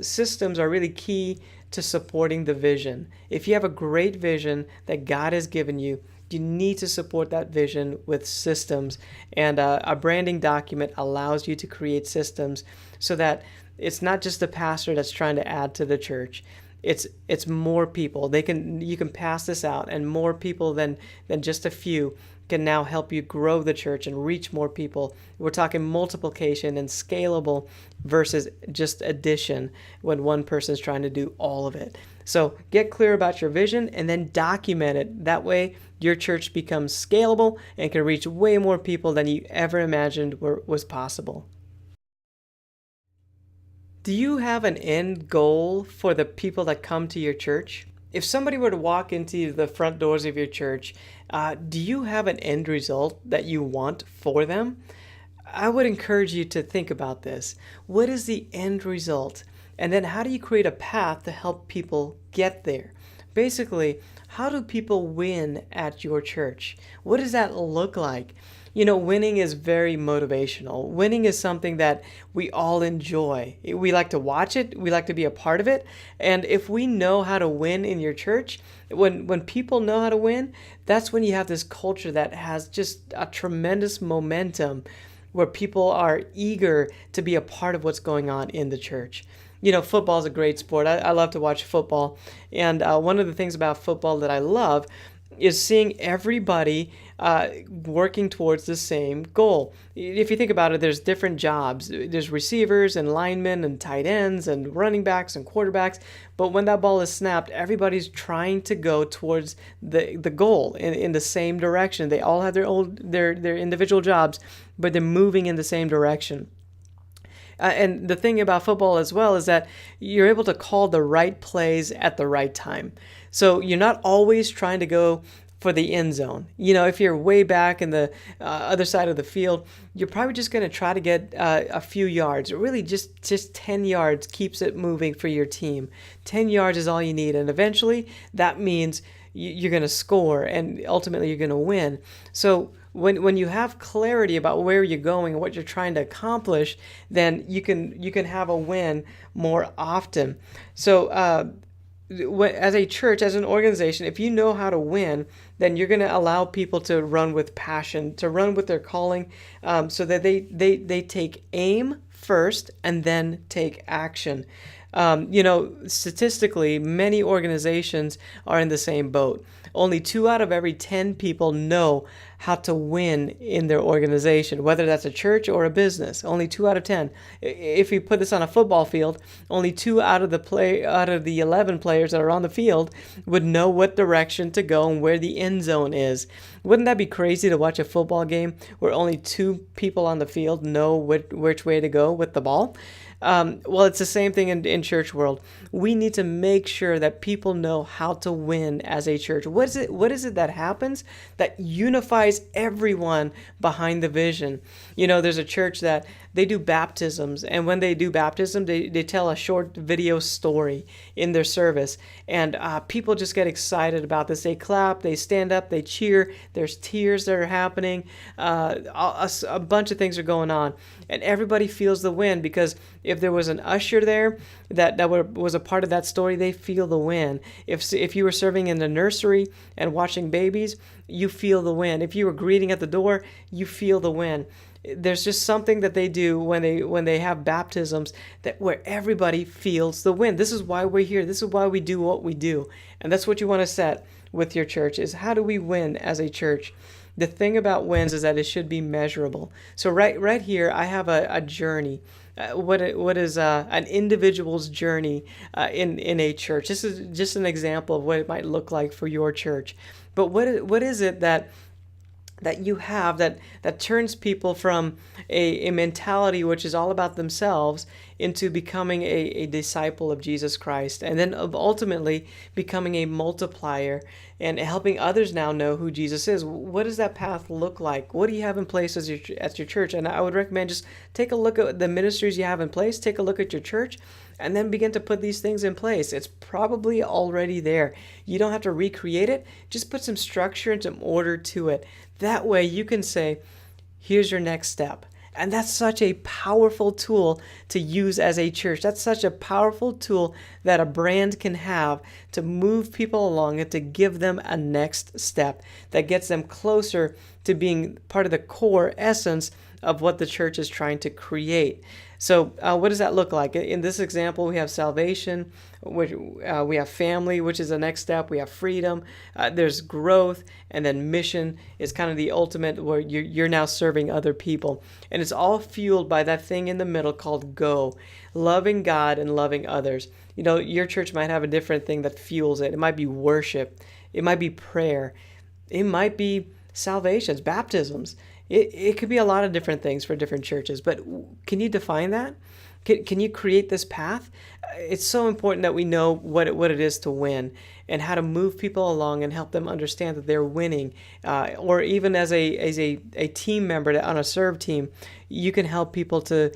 systems are really key to supporting the vision. If you have a great vision that God has given you, you need to support that vision with systems. And a branding document allows you to create systems so that it's not just the pastor that's trying to add to the church. It's more people. You can pass this out, and more people than just a few can now help you grow the church and reach more people. We're talking multiplication and scalable versus just addition when one person's trying to do all of it. So get clear about your vision and then document it. That way your church becomes scalable and can reach way more people than you ever imagined was possible. Do you have an end goal for the people that come to your church? If somebody were to walk into the front doors of your church, do you have an end result that you want for them? I would encourage you to think about this. What is the end result? And then how do you create a path to help people get there? Basically, how do people win at your church? What does that look like? Winning is very motivational. Winning is something that we all enjoy. We like to watch it, we like to be a part of it. And if we know how to win in your church, when people know how to win, that's when you have this culture that has just a tremendous momentum where people are eager to be a part of what's going on in the church. Football is a great sport. I love to watch football. And one of the things about football that I love is seeing everybody working towards the same goal. If you think about it, there's different jobs. There's receivers and linemen and tight ends and running backs and quarterbacks. But when that ball is snapped, everybody's trying to go towards the goal in the same direction. They all have their individual jobs, but they're moving in the same direction. And the thing about football as well is that you're able to call the right plays at the right time. So you're not always trying to go for the end zone. If you're way back in the other side of the field, you're probably just going to try to get a few yards. Really, just 10 yards keeps it moving for your team. 10 yards is all you need. And eventually, that means you're going to score and ultimately you're going to win. So when you have clarity about where you're going and what you're trying to accomplish, then you can have a win more often. So as a church, as an organization, if you know how to win, then you're going to allow people to run with passion, to run with their calling, so that they take aim first and then take action. Statistically, many organizations are in the same boat. Only 2 out of every 10 people know how to win in their organization, whether that's a church or a business. Only 2 out of 10. If you put this on a football field, only 2 out of the 11 players that are on the field would know what direction to go and where the end zone is. Wouldn't that be crazy to watch a football game where only 2 people on the field know which way to go with the ball? Well, it's the same thing in church world. We need to make sure that people know how to win as a church. What is it that happens that unifies everyone behind the vision? There's a church that they do baptisms, and when they do baptism, they tell a short video story in their service, and people just get excited about this. They clap, they stand up, they cheer. There's tears that are happening. A bunch of things are going on, and everybody feels the win because if there was an usher there that was a part of that story, they feel the win. If you were serving in the nursery and watching babies, you feel the win. If you were greeting at the door, you feel the win. There's just something that they do when they have baptisms where everybody feels the win. This is why we're here. This is why we do what we do. And that's what you want to set with your church is how do we win as a church? The thing about wins is that it should be measurable. So right here, I have a journey. What is an individual's journey in a church? This is just an example of what it might look like for your church. But what is it that you have that turns people from a mentality which is all about themselves into becoming a disciple of Jesus Christ, and then ultimately becoming a multiplier and helping others now know who Jesus is? What does that path look like? What do you have in place at your church? And I would recommend just take a look at the ministries you have in place, take a look at your church, and then begin to put these things in place. It's probably already there. You don't have to recreate it. Just put some structure and some order to it. That way you can say, here's your next step. And that's such a powerful tool to use as a church. That's such a powerful tool that a brand can have to move people along and to give them a next step that gets them closer to being part of the core essence of what the church is trying to create. So what does that look like? In this example, we have salvation, we have family, which is the next step. We have freedom. There's growth, and then mission is kind of the ultimate where you're now serving other people. And it's all fueled by that thing in the middle called go, loving God and loving others. Your church might have a different thing that fuels it. It might be worship. It might be prayer. It might be salvations, baptisms. It could be a lot of different things for different churches, but can you define that? Can you create this path? It's so important that we know what it is to win and how to move people along and help them understand that they're winning. Or even as a team member on a serve team, you can help people to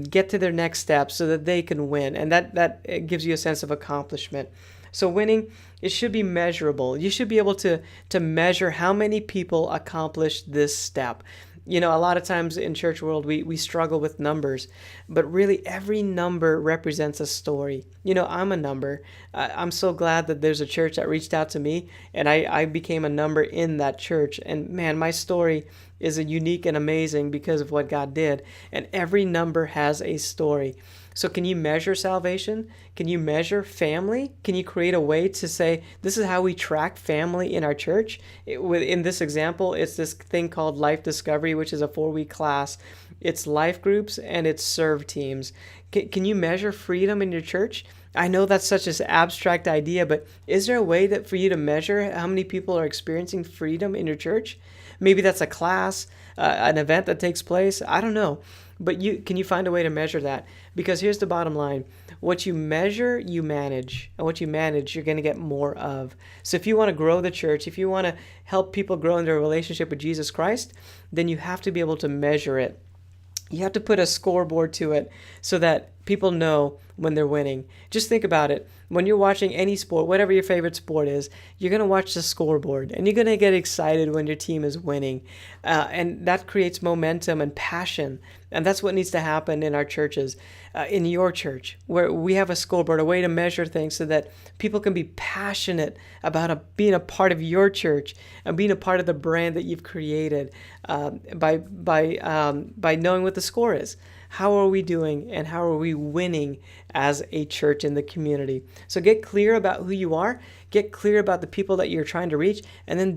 get to their next step so that they can win. And that gives you a sense of accomplishment. So winning, it should be measurable. You should be able to measure how many people accomplish this step. A lot of times in church world, we struggle with numbers, but really every number represents a story. I'm a number. I'm so glad that there's a church that reached out to me, and I became a number in that church. And man, my story is a unique and amazing because of what God did. And every number has a story. So can you measure salvation? Can you measure family? Can you create a way to say, this is how we track family in our church? In this example, it's this thing called Life Discovery, which is a 4-week class. It's life groups and it's serve teams. Can you measure freedom in your church? I know that's such an abstract idea, but is there a way that for you to measure how many people are experiencing freedom in your church? Maybe that's a class, an event that takes place. I don't know. But can you find a way to measure that? Because here's the bottom line. What you measure, you manage. And what you manage, you're going to get more of. So if you want to grow the church, if you want to help people grow in their relationship with Jesus Christ, then you have to be able to measure it. You have to put a scoreboard to it so that people know when they're winning. Just think about it. When you're watching any sport, whatever your favorite sport is, you're going to watch the scoreboard and you're going to get excited when your team is winning. And that creates momentum and passion. And that's what needs to happen in our churches, in your church, where we have a scoreboard, a way to measure things so that people can be passionate about being a part of your church and being a part of the brand that you've created by knowing what the score is. How are we doing and how are we winning as a church in the community? So get clear about who you are, get clear about the people that you're trying to reach, and then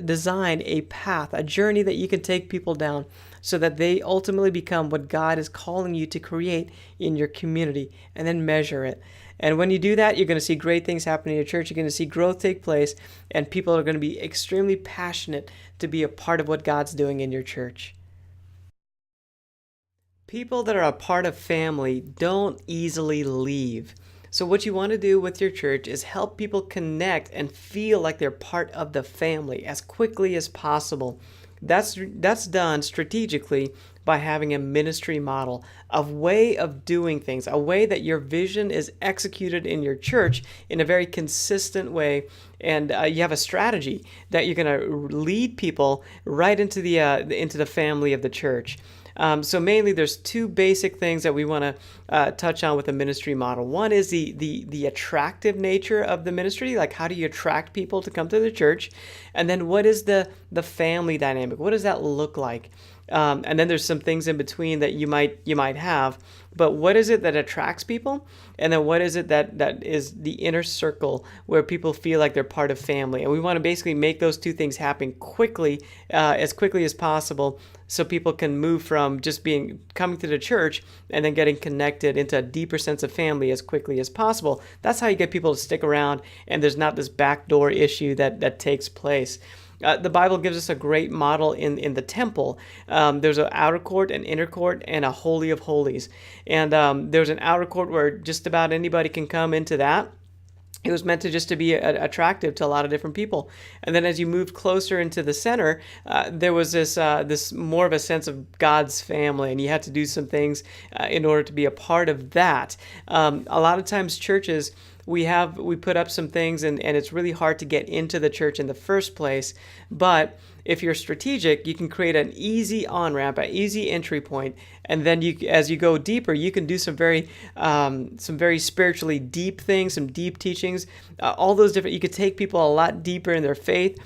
design a path, a journey that you can take people down so that they ultimately become what God is calling you to create in your community, and then measure it. And when you do that, you're going to see great things happen in your church. You're going to see growth take place, and people are going to be extremely passionate to be a part of what God's doing in your church. People that are a part of family don't easily leave. So what you want to do with your church is help people connect and feel like they're part of the family as quickly as possible. That's done strategically by having a ministry model, a way of doing things, a way that your vision is executed in your church in a very consistent way. And you have a strategy that you're going to lead people right into the family of the church. So mainly there's two basic things that we want to touch on with the ministry model. One is the attractive nature of the ministry, like how do you attract people to come to the church? And then what is the family dynamic? What does that look like? And then there's some things in between that you might have. But what is it that attracts people? And then what is it that is the inner circle where people feel like they're part of family? And we want to basically make those two things happen quickly, as quickly as possible, so people can move from just coming to the church and then getting connected into a deeper sense of family as quickly as possible. That's how you get people to stick around, and there's not this backdoor issue that takes place. The Bible gives us a great model in the temple. There's an outer court, an inner court, and a holy of holies. And there's an outer court where just about anybody can come into that. It was meant to be attractive to a lot of different people. And then as you moved closer into the center, there was this more of a sense of God's family, and you had to do some things in order to be a part of that. A lot of times churches, we put up some things and it's really hard to get into the church in the first place. But if you're strategic, you can create an easy on-ramp, an easy entry point, and then as you go deeper, you can do some very spiritually deep things, some deep teachings, all those different. You could take people a lot deeper in their faith.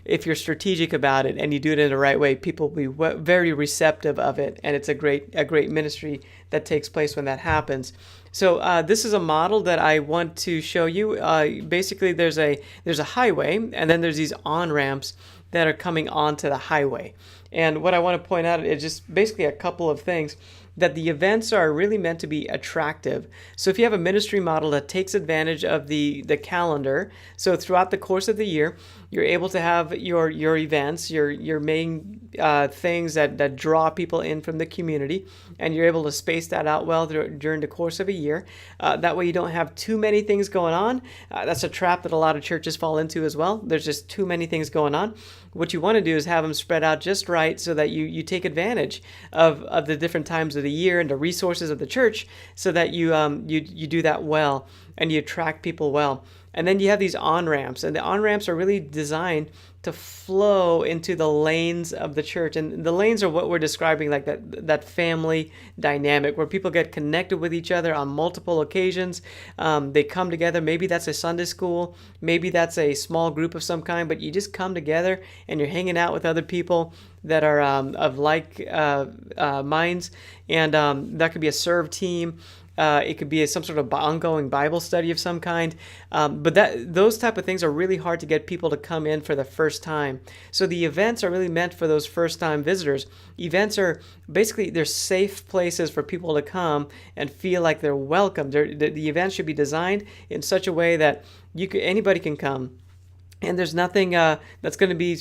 If you're strategic about it and you do it in the right way, people will be very receptive of it, and it's a great ministry that takes place when that happens. So this is a model that I want to show you. Basically, there's a highway, and then there's these on-ramps that are coming onto the highway. And what I want to point out is just basically a couple of things. that the events are really meant to be attractive. So if you have a ministry model that takes advantage of the calendar, so throughout the course of the year, you're able to have your events, your main things that draw people in from the community, and you're able to space that out well during the course of a year. That way you don't have too many things going on. That's a trap that a lot of churches fall into as well. There's just too many things going on. What you want to do is have them spread out just right so that you take advantage of the different times of the year and the resources of the church, so that you do that well and you attract people well. And then you have these on-ramps, and the on-ramps are really designed to flow into the lanes of the church. And the lanes are what we're describing, like that family dynamic where people get connected with each other on multiple occasions. They come together. Maybe that's a Sunday school, maybe that's a small group of some kind, but you just come together and you're hanging out with other people that are of like minds. And that could be a serve team. It could be some sort of ongoing Bible study of some kind. But those type of things are really hard to get people to come in for the first time. So the events are really meant for those first time visitors. Events are basically, they're safe places for people to come and feel like they're welcome. The event should be designed in such a way that anybody can come. And there's nothing that's going to be,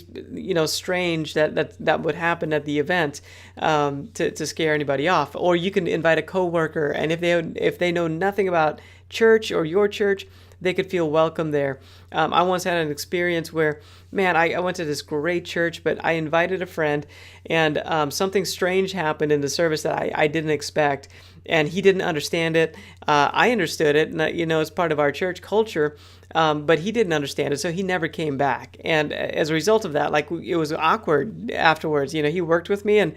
strange that would happen at the event to scare anybody off. Or you can invite a coworker, and if they know nothing about church or your church, they could feel welcome there. I once had an experience where, man, I went to this great church, but I invited a friend, and something strange happened in the service that I didn't expect, and he didn't understand it. I understood it, and it's part of our church culture. But he didn't understand it, so he never came back. And as a result of that, like, it was awkward afterwards. He worked with me, and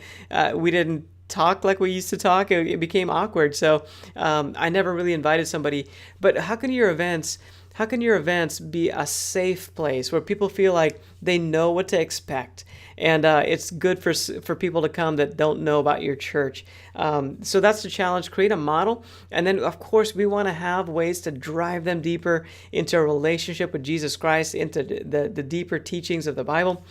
we didn't talk like we used to talk. It became awkward. So I never really invited somebody. But how can your events be a safe place where people feel like they know what to expect? And it's good for people to come that don't know about your church. So that's the challenge. Create a model. And then, of course, we want to have ways to drive them deeper into a relationship with Jesus Christ, into the deeper teachings of the Bible.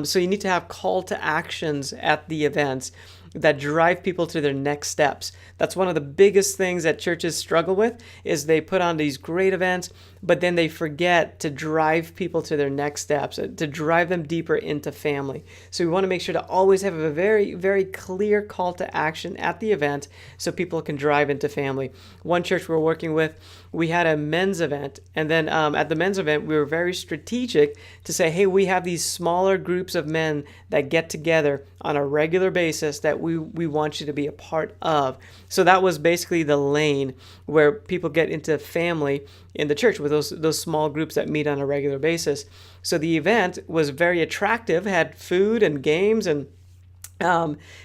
So you need to have call to actions at the events that drive people to their next steps. That's one of the biggest things that churches struggle with, is they put on these great events, but then they forget to drive people to their next steps, to drive them deeper into family. So we want to make sure to always have a very, very clear call to action at the event so people can drive into family. One church we're working with, we had a men's event, and then at the men's event, we were very strategic to say, hey, we have these smaller groups of men that get together on a regular basis that we want you to be a part of. So that was basically the lane where people get into family in the church, with those small groups that meet on a regular basis. So the event was very attractive, had food and games and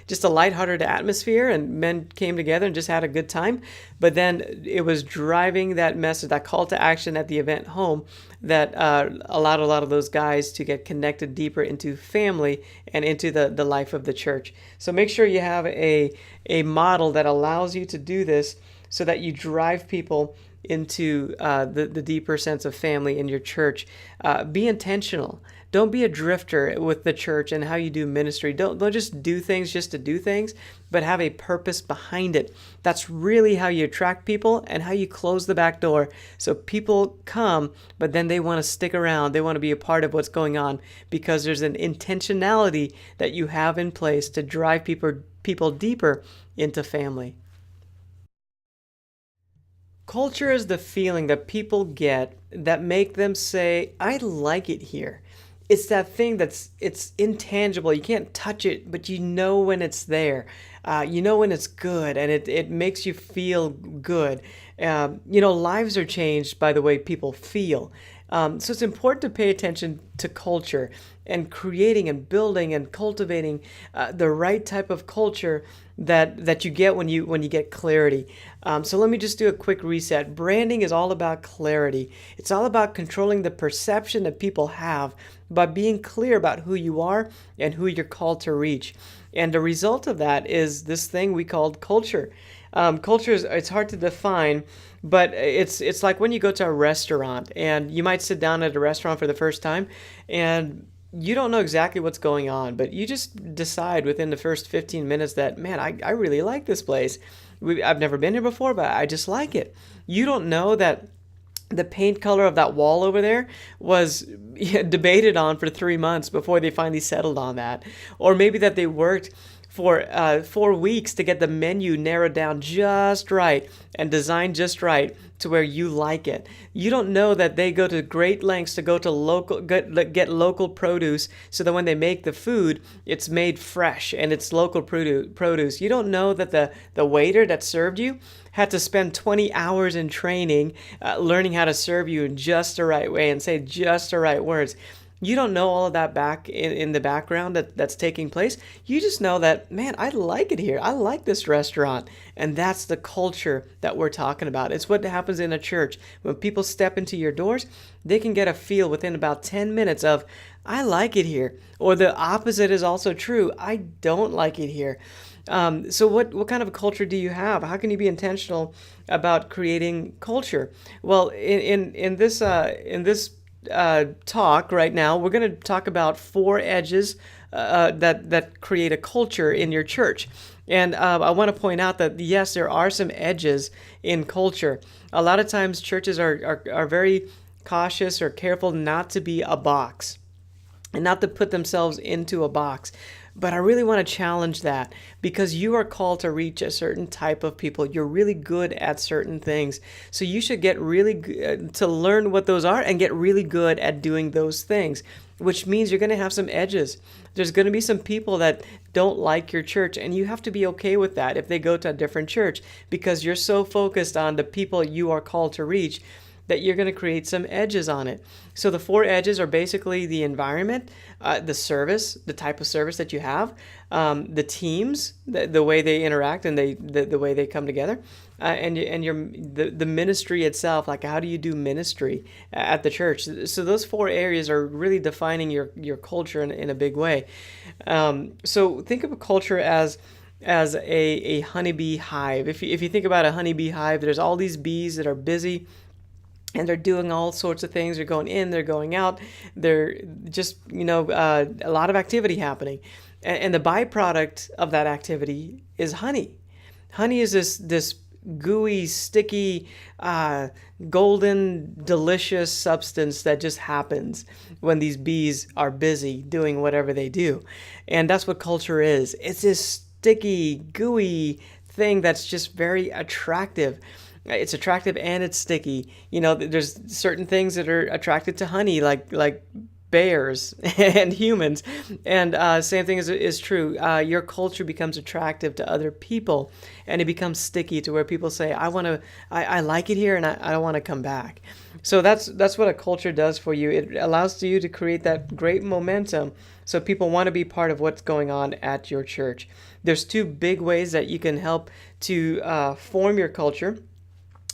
just a lighthearted atmosphere, and men came together and just had a good time. But then it was driving that message, that call to action at the event home, that allowed a lot of those guys to get connected deeper into family and into the life of the church. So make sure you have a model that allows you to do this, so that you drive people into the deeper sense of family in your church. Be intentional. Don't be a drifter with the church and how you do ministry. Don't just do things just to do things, but have a purpose behind it. That's really how you attract people and how you close the back door. So people come, but then they want to stick around. They want to be a part of what's going on, because there's an intentionality that you have in place to drive people deeper into family. Culture is the feeling that people get that make them say, I like it here. It's that thing it's intangible. You can't touch it, but you know when it's there. You know when it's good, and it makes you feel good. Lives are changed by the way people feel. So it's important to pay attention to culture and creating and building and cultivating the right type of culture that you get when you get clarity. So let me just do a quick reset. Branding is all about clarity. It's all about controlling the perception that people have by being clear about who you are and who you're called to reach. And the result of that is this thing we called culture. Culture it's hard to define, but it's like when you go to a restaurant and you might sit down at a restaurant for the first time, and you don't know exactly what's going on, but you just decide within the first 15 minutes that, man, I really like this place. I've never been here before, but I just like it. You don't know that the paint color of that wall over there was debated on for 3 months before they finally settled on that. Or maybe that they worked for 4 weeks to get the menu narrowed down just right and designed just right to where you like it. You don't know that they go to great lengths to go to get local produce so that when they make the food, it's made fresh and it's local produce. You don't know that the waiter that served you had to spend 20 hours in training, learning how to serve you in just the right way and say just the right words. You don't know all of that back in the background that's taking place. You just know that, man, I like it here. I like this restaurant. And that's the culture that we're talking about. It's what happens in a church. When people step into your doors, they can get a feel within about 10 minutes of, I like it here. Or the opposite is also true. I don't like it here. So what kind of a culture do you have? How can you be intentional about creating culture? Well, in this talk right now, we're going to talk about 4 edges that create a culture in your church. And I want to point out that yes, there are some edges in culture. A lot of times churches are very cautious or careful not to be a box and not to put themselves into a box. But I really want to challenge that because you are called to reach a certain type of people. You're really good at certain things. So you should get really good to learn what those are and get really good at doing those things, which means you're going to have some edges. There's going to be some people that don't like your church, and you have to be okay with that if they go to a different church because you're so focused on the people you are called to reach that you're going to create some edges on it. So the 4 edges are basically the environment, the service, the type of service that you have, the teams, the way they interact and the way they come together, and the ministry itself. Like, how do you do ministry at the church? So those 4 areas are really defining your culture in a big way. So think of a culture as a honeybee hive. If you think about a honeybee hive, there's all these bees that are busy and they're doing all sorts of things. They're going in, they're going out. They're just, a lot of activity happening. And the byproduct of that activity is honey. Honey is this gooey, sticky, golden, delicious substance that just happens when these bees are busy doing whatever they do. And that's what culture is. It's this sticky, gooey thing that's just very attractive. It's attractive and it's sticky. There's certain things that are attracted to honey, like bears and humans. And same thing is true. Your culture becomes attractive to other people, and it becomes sticky to where people say, I like it here, and I want to come back. So that's what a culture does for you. It allows you to create that great momentum, so people want to be part of what's going on at your church. There's 2 big ways that you can help to form your culture.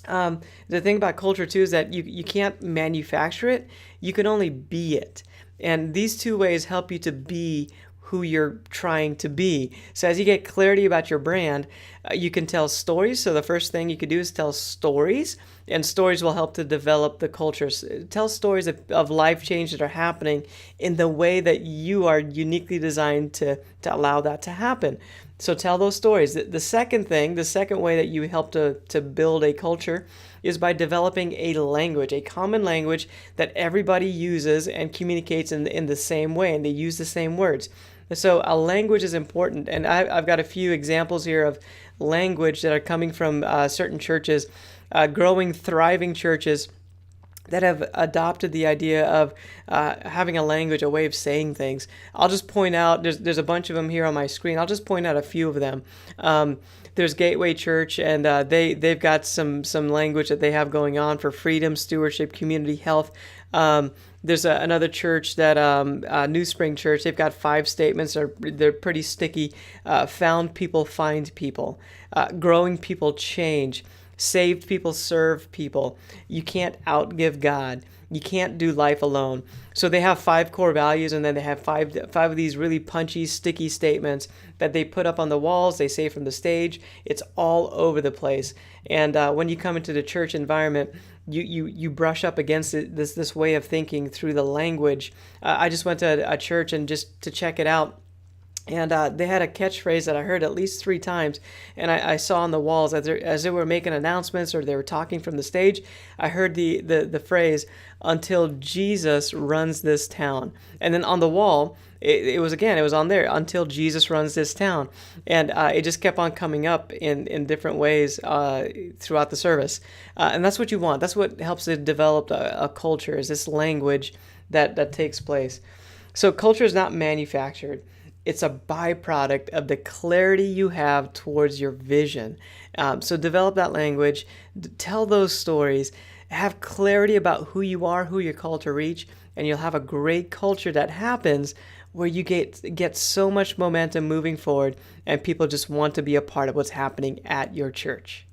The thing about culture too is that you can't manufacture it. You can only be it. And these 2 ways help you to be who you're trying to be. So as you get clarity about your brand, you can tell stories. So the first thing you could do is tell stories, and stories will help to develop the culture. Tell stories of life change that are happening in the way that you are uniquely designed to allow that to happen. So tell those stories. The second way that you help to build a culture is by developing a language, a common language that everybody uses and communicates in the same way, and they use the same words. So a language is important, and I've got a few examples here of language that are coming from certain churches, growing, thriving churches that have adopted the idea of having a language, a way of saying things. I'll just point out, there's a bunch of them here on my screen. I'll just point out a few of them. There's Gateway Church, and they've got some language that they have going on for freedom, stewardship, community, health. There's another church that New Spring Church. They've got 5 statements. They're pretty sticky. Found people find people. Growing people change. Saved people serve people. You can't outgive God. You can't do life alone. So they have five core values, and then they have five of these really punchy, sticky statements that they put up on the walls. They say from the stage. It's all over the place. And when you come into the church environment, you brush up against this way of thinking through the language. I just went to a church and just to check it out, and they had a catchphrase that I heard at least three times, and I saw on the walls as they were making announcements or they were talking from the stage. I heard the phrase, "Until Jesus runs this town." And then on the wall, it was on there, "Until Jesus runs this town." And it just kept on coming up in different ways throughout the service. And that's what you want. That's what helps to develop a culture, is this language that takes place. So culture is not manufactured. It's a byproduct of the clarity you have towards your vision. So develop that language, tell those stories, have clarity about who you are, who you're called to reach, and you'll have a great culture that happens where you get so much momentum moving forward, and people just want to be a part of what's happening at your church.